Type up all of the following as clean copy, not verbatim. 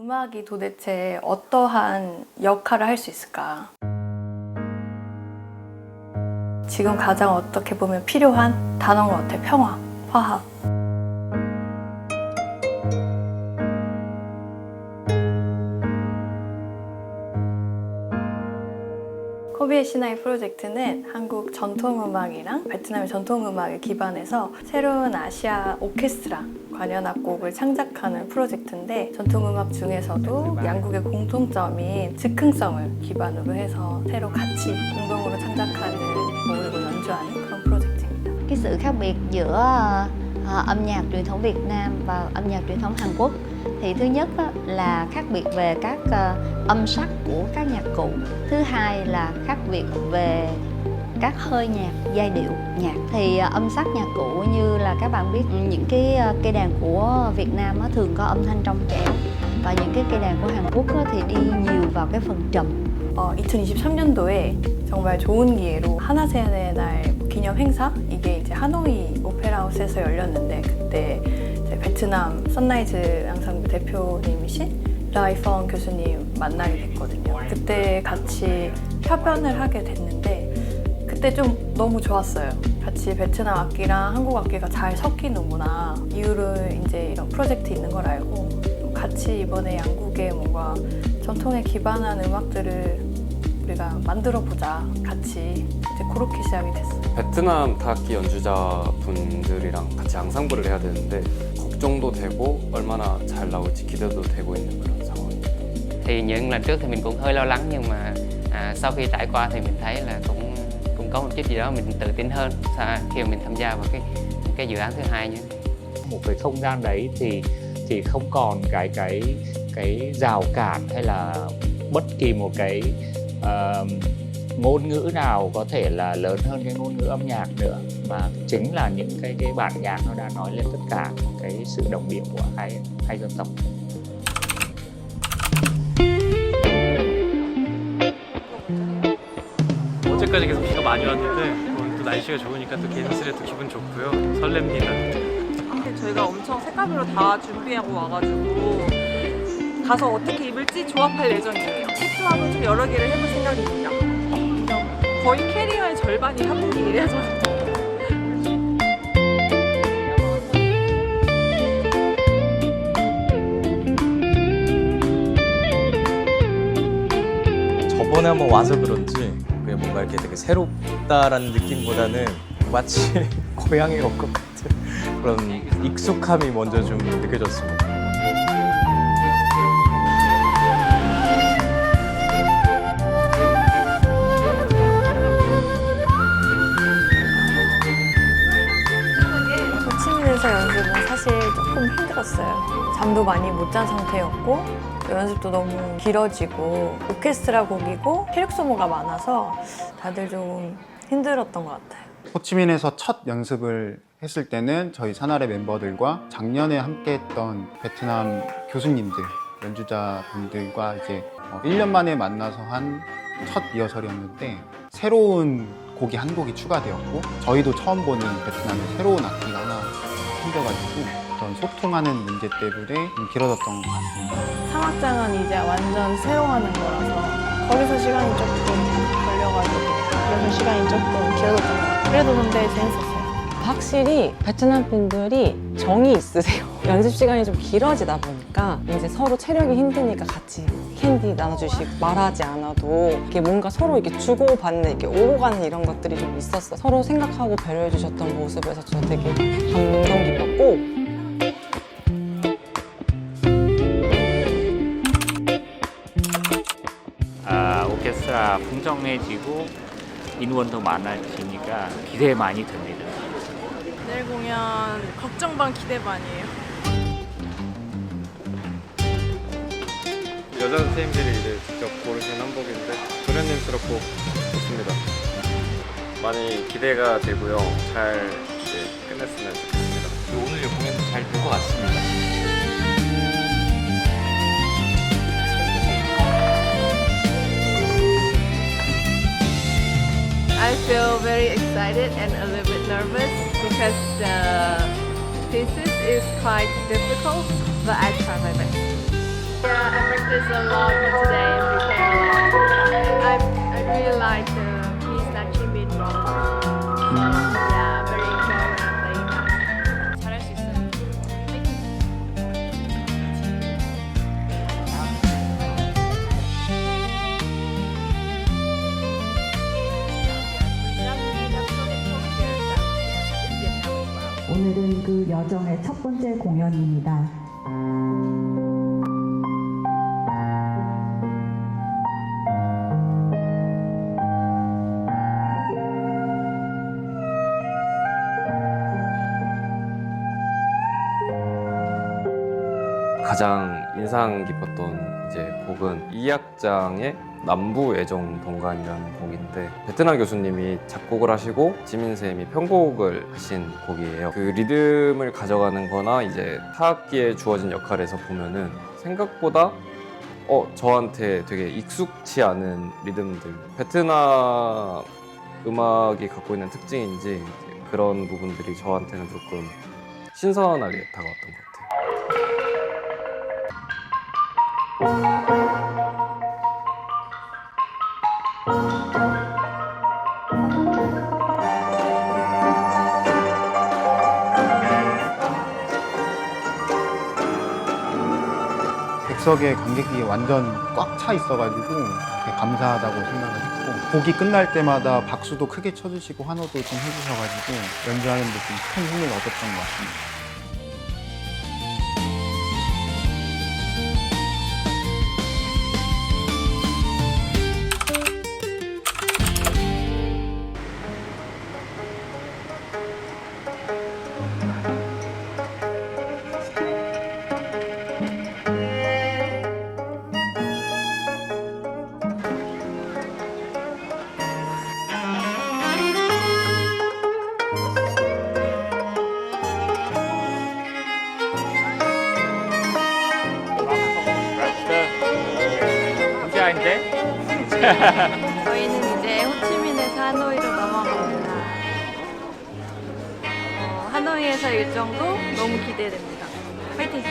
음악이 도대체 어떠한 역할을 할 수 있을까? 지금 가장 어떻게 보면 필요한 단어인 것 같아. 평화, 화합. 코비의 시나이 프로젝트는 한국 전통음악이랑 베트남의 전통음악을 기반해서 새로운 아시아 오케스트라 관현악곡을 창작하는 프로젝트인데, 전통음악 중에서도 양국의 공통점인 즉흥성을 기반으로 해서 새로 같이 공동으로 창작하는 곡을 연주하는 그런 프로젝트입니다. Cái sự khác biệt giữa âm nhạc truyền thống Việt Nam và âm nhạc truyền thống Hàn Quốc thì thứ nhất là khác biệt về các âm sắc của các nhạc cụ. Thứ hai là khác biệt về các hơi nhạc, giai điệu nhạc. Thì âm sắc nhạc cụ như là các bạn biết, những cái cây đàn của Việt Nam thường có âm thanh trong trẻo, và những cái cây đàn của Hàn Quốc thì đi nhiều vào cái phần trầm. 2023년도에 정말 좋은 기회로 하나세안의 날 기념 행사, 이게 이제 하노이 오페라하우스에서 열렸는데, 그때 이제 베트남 선라이즈 앙상블 대표님이신 라이펑 교수님 만나게 됐거든요. 그때 같이 협연을 하게 됐는데 그때 좀 너무 좋았어요. 같이 베트남 악기랑 한국 악기가 잘 섞이는구나 이유로 이제 이런 프로젝트 있는 걸 알고, 같이 이번에 양국의 뭔가 전통에 기반한 음악들을 우리가 만들어보자, 같이 이제 그렇게 시작이 됐어요. 베트남 타악기 연주자분들이랑 같이 앙상블을 해야 되는데 걱정도 되고 얼마나 잘 나올지 기대도 되고 있는 그런 상황입니다. Thì những lần trước thì mình cũng hơi lo lắng, nhưng mà sau khi trải qua thì mình thấy là cũng có một chút gì đó mình tự tin hơn khi mà mình tham gia vào cái dự án thứ hai như thế. Một cái không gian đấy thì không còn cái rào cản hay là bất kỳ một cái ngôn ngữ nào có thể là lớn hơn cái ngôn ngữ âm nhạc nữa, mà chính là những cái bản nhạc nó đã nói lên tất cả cái sự đồng điệu của hai dân tộc. 어제까지 계속 비가 많이 왔는데 오늘 또 날씨가 좋으니까 또 괜스레 또 기분 좋고요. 설렙니다. 저희가 엄청 색깔별로 다 준비하고 와가지고 가서 어떻게 입을지 조합할 예정이에요. 세트업은 좀 여러 개를 해볼 생각입니다. 거의 캐리어의 절반이 한국이에요. 저번에 한번 와서 그런지 그냥 뭔가 이렇게 되게 새롭다라는 느낌보다는 마치 고향에 올 것 같은 그런 익숙함이 먼저 좀 느껴졌습니다. 호치민에서 연습은 사실 조금 힘들었어요. 잠도 많이 못 잔 상태였고 연습도 너무 길어지고 오케스트라 곡이고 체력 소모가 많아서 다들 좀 힘들었던 것 같아요. 호치민에서 첫 연습을 했을 때는 저희 사나레 멤버들과 작년에 함께했던 베트남 교수님들, 연주자분들과 이제 1년 만에 만나서 한 첫 리허설이었는데, 새로운 곡이 한 곡이 추가되었고 저희도 처음 보는 베트남의 새로운 악기가 하나 생겨가지고 어떤 소통하는 문제 때문에 좀 길어졌던 것 같습니다. 상악장은 이제 완전 새로 하는 거라서 거기서 시간이 조금 걸려가지고 그래서 시간이 조금 길어졌던 것 같아요. 그래도 근데 재밌었어요. 확실히 베트남 분들이 정이 있으세요. 연습 시간이 좀 길어지다 보니까 이제 서로 체력이 힘드니까 같이 캔디 나눠주시고 말하지 않아도 이렇게 뭔가 서로 이렇게 주고받는, 이렇게 오고 가는 이런 것들이 좀 있었어요. 서로 생각하고 배려해 주셨던 모습에서 저 되게 감동 깊었고, 오케스트라 풍성해지고 인원도 많아지니까 기대 많이 됩니다. 내일 공연 걱정 반 기대 반이에요. 여자 선생님들이 이제 직접 고르신 한복인데 도련님스럽고 좋습니다. 많이 기대가 되고요. 잘 이제 끝냈으면 좋겠습니다. 오늘 공연도 잘 될 것 같습니다. I feel very excited and a little bit nervous because the thesis is quite difficult, but I try my best. practice a lot today and prepare a lot. I really like the key snatching beat roll. Yeah, very enjoy when I'm playing that. 잘할 수 있어요. 오늘은 그 여정의 첫 번째 공연입니다. 가장 인상 깊었던 이제 곡은 이악장의 남부 애정 동간이라는 곡인데 베트남 교수님이 작곡을 하시고 지민 쌤이 편곡을 하신 곡이에요. 그 리듬을 가져가는 거나 이제 타악기에 주어진 역할에서 보면은 생각보다 저한테 되게 익숙치 않은 리듬들, 베트남 음악이 갖고 있는 특징인지 이제 그런 부분들이 저한테는 조금 신선하게 다가왔던 것 같아요. 객석의 관객이 완전 꽉 차 있어가지고 되게 감사하다고 생각을 했고, 곡이 끝날 때마다 박수도 크게 쳐주시고 환호도 좀 해주셔가지고 연주하는데 좀 큰 힘을 얻었던 것 같습니다. 저희는 이제 호치민에서 하노이로 넘어갑니다. 하노이에서 일정도 너무 기대됩니다. 파이팅!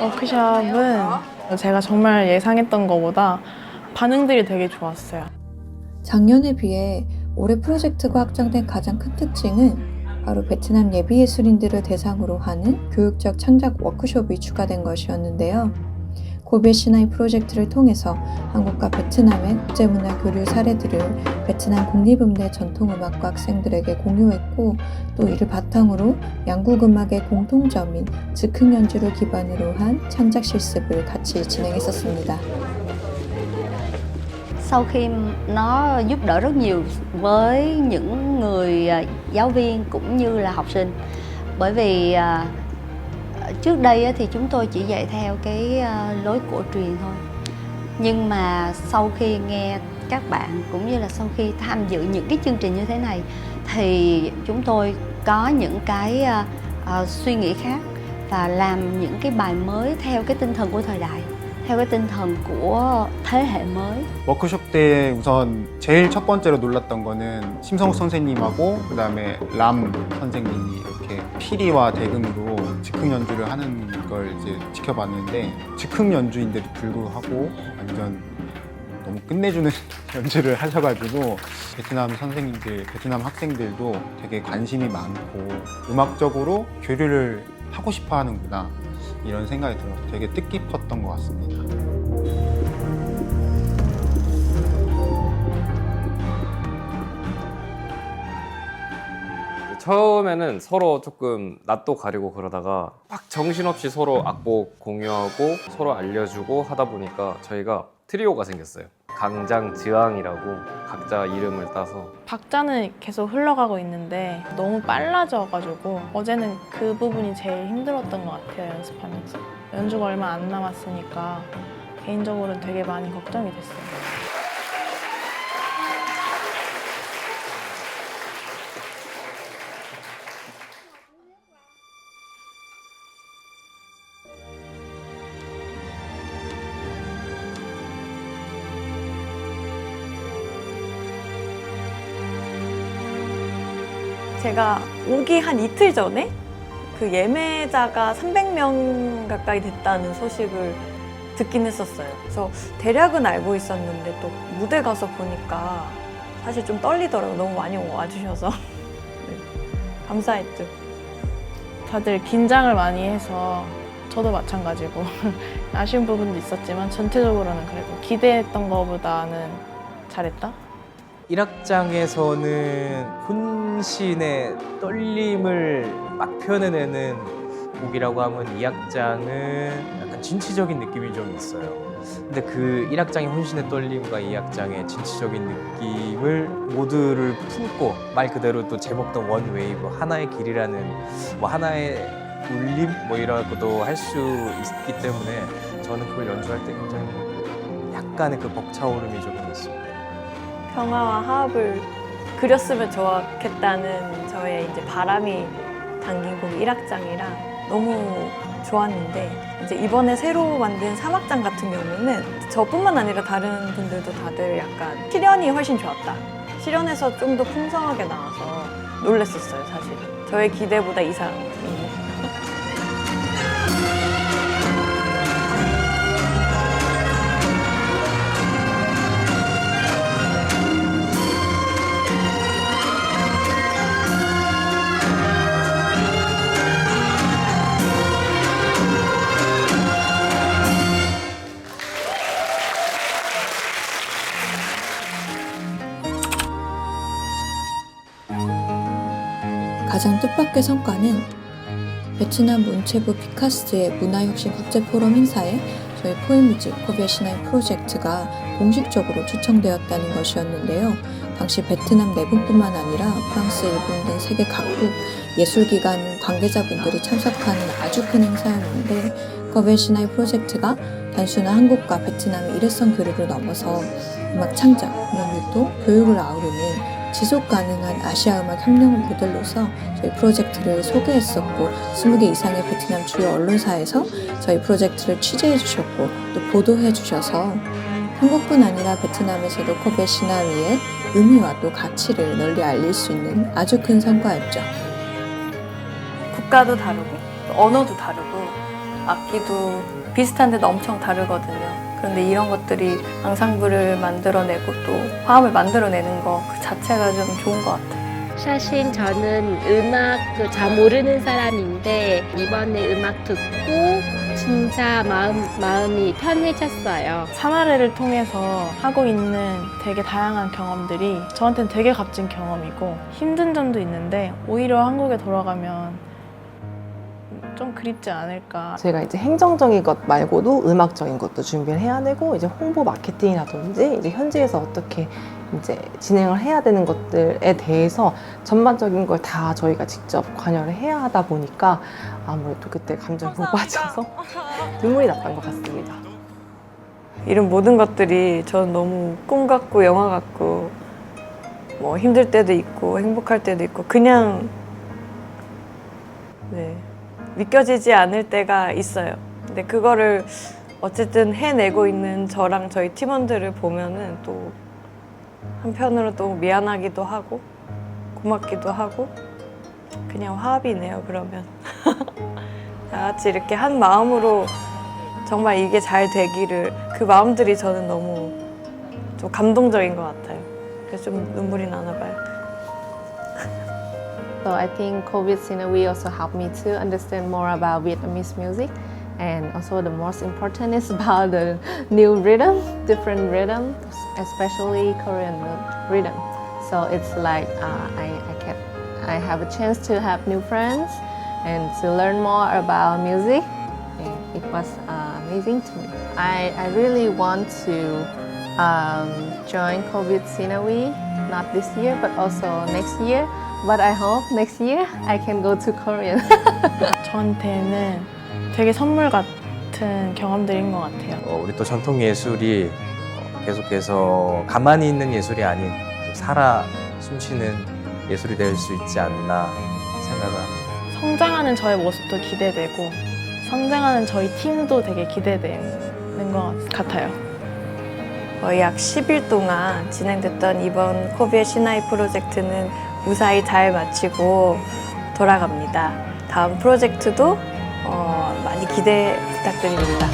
워크숍은 제가 정말 예상했던 것보다 반응들이 되게 좋았어요. 작년에 비해 올해 프로젝트가 확장된 가장 큰 특징은 바로 베트남 예비예술인들을 대상으로 하는 교육적 창작 워크숍이 추가된 것이었는데요. 고베 시나이 프로젝트를 통해서 한국과 베트남의 국제문화 교류 사례들을 베트남 국립음대 전통음악과 학생들에게 공유했고, 또 이를 바탕으로 양국 음악의 공통점인 즉흥 연주를 기반으로 한 창작 실습을 같이 진행했었습니다. Sau khi nó giúp đỡ rất nhiều với những người giáo viên cũng như là học sinh, bởi vì trước đây thì chúng tôi chỉ dạy theo cái lối cổ truyền thôi, nhưng mà sau khi nghe các bạn cũng như là sau khi tham dự những cái chương trình như thế này thì chúng tôi có những cái suy nghĩ khác và làm những cái bài mới theo cái tinh thần của thời đại, theo cái tinh thần của thế hệ mới. 워크숍 때 우선 제일 첫 번째로 놀랐던 거는 심성욱 선생님하고 그다음에 람 선생님이 이렇게 피리와 대금으로 즉흥 연주를 하는 걸 이제 지켜봤는데, 즉흥 연주인데도 불구하고 완전 너무 끝내주는 연주를 하셔가지고 베트남 선생님들, 베트남 학생들도 되게 관심이 많고 음악적으로 교류를 하고 싶어 하는구나, 이런 생각이 들어서 되게 뜻깊었던 것 같습니다. 처음에는 서로 조금 낯도 가리고 그러다가 막 정신없이 서로 악보 공유하고 서로 알려주고 하다 보니까 저희가 트리오가 생겼어요. 강장즈앙이라고 각자 이름을 따서 박자는 계속 흘러가고 있는데 너무 빨라져가지고 어제는 그 부분이 제일 힘들었던 것 같아요, 연습하면서. 연주가 얼마 안 남았으니까 개인적으로는 되게 많이 걱정이 됐어요. 제가 오기 한 이틀 전에 그 예매자가 300명 가까이 됐다는 소식을 듣긴 했었어요. 그래서 대략은 알고 있었는데 또 무대 가서 보니까 사실 좀 떨리더라고요. 너무 많이 와주셔서. 네, 감사했죠. 다들 긴장을 많이 해서 저도 마찬가지고 아쉬운 부분도 있었지만 전체적으로는 그래도 기대했던 것보다는 잘했다? 1악장에서는 혼신의 떨림을 막 표현해내는 곡이라고 하면 2악장은 약간 진취적인 느낌이 좀 있어요. 근데 그 1악장의 혼신의 떨림과 2악장의 진취적인 느낌을 모두를 품고 말 그대로 또 제목도 원 웨이브, 하나의 길이라는 뭐 하나의 울림 뭐 이라고도 할 수 있기 때문에 저는 그걸 연주할 때 굉장히 약간의 그 벅차오름이 조금 있습니다. 평화와 화합을 그렸으면 좋았겠다는 저의 이제 바람이 담긴 곡 1악장이라 너무 좋았는데 이제 이번에 새로 만든 3악장 같은 경우는 저뿐만 아니라 다른 분들도 다들 약간 실연이 훨씬 좋았다. 실연에서 좀 더 풍성하게 나와서 놀랐었어요, 사실. 저의 기대보다 이상인. 가장 뜻밖의 성과는 베트남 문체부 피카스의 문화혁신 국제포럼 행사에 저희 포에뮤직 코비에시나이 프로젝트가 공식적으로 초청되었다는 것이었는데요. 당시 베트남 내분뿐만 아니라 프랑스, 일본 등 세계 각국 예술기관 관계자분들이 참석하는 아주 큰 행사였는데 코비에시나이 프로젝트가 단순한 한국과 베트남의 일회성 교류를 넘어서 음악 창작, 연구도 교육을 아우르는 지속 가능한 아시아 음악 협력 모델로서 저희 프로젝트를 소개했었고 20개 이상의 베트남 주요 언론사에서 저희 프로젝트를 취재해 주셨고 또 보도해 주셔서 한국뿐 아니라 베트남에서도 코비에시나이의 의미와 또 가치를 널리 알릴 수 있는 아주 큰 성과였죠. 국가도 다르고 언어도 다르고 악기도 비슷한데도 엄청 다르거든요. 그런데 이런 것들이 앙상블을 만들어내고 또 화음을 만들어내는 거 그 자체가 좀 좋은 것 같아요. 사실 저는 음악 잘 모르는 사람인데 이번에 음악 듣고 진짜 마음이 편해졌어요. 사나레를 통해서 하고 있는 되게 다양한 경험들이 저한테는 되게 값진 경험이고 힘든 점도 있는데 오히려 한국에 돌아가면 좀 그립지 않을까. 제가 이제 행정적인 것 말고도 음악적인 것도 준비를 해야 되고 이제 홍보 마케팅이라든지 이제 현지에서 어떻게 이제 진행을 해야 되는 것들에 대해서 전반적인 걸 다 저희가 직접 관여를 해야 하다 보니까 아무래도 그때 감정이 높아져서 눈물이 났던 것 같습니다. 이런 모든 것들이 저는 너무 꿈 같고 영화 같고 뭐 힘들 때도 있고 행복할 때도 있고 그냥 네. 믿겨지지 않을 때가 있어요. 근데 그거를 어쨌든 해내고 있는 저랑 저희 팀원들을 보면은 또 한편으로 또 미안하기도 하고 고맙기도 하고 그냥 화합이네요, 그러면. 다 같이 이렇게 한 마음으로 정말 이게 잘 되기를 그 마음들이 저는 너무 좀 감동적인 것 같아요. 그래서 좀 눈물이 나나 봐요. So I think COVID will also help me to understand more about Vietnamese music, and also the most important is about the new rhythm, different rhythm, especially Korean rhythm. So it's like I have a chance to have new friends and to learn more about music. And it was amazing to me. I really want to join COVID Sinawi, not this year, but also next year. But I hope next year I can go to Korea. 저한테는 되게 선물 같은 경험들인 것 같아요. 우리 또 전통 예술이 계속해서 가만히 있는 예술이 아닌 살아 숨쉬는 예술이 될 수 있지 않나 생각을 합니다. 성장하는 저의 모습도 기대되고 성장하는 저희 팀도 되게 기대되는 것 같아요. 거의 약 10일 동안 진행됐던 이번 코비의 시나이 프로젝트는 무사히 잘 마치고 돌아갑니다. 다음 프로젝트도 많이 기대 부탁드립니다.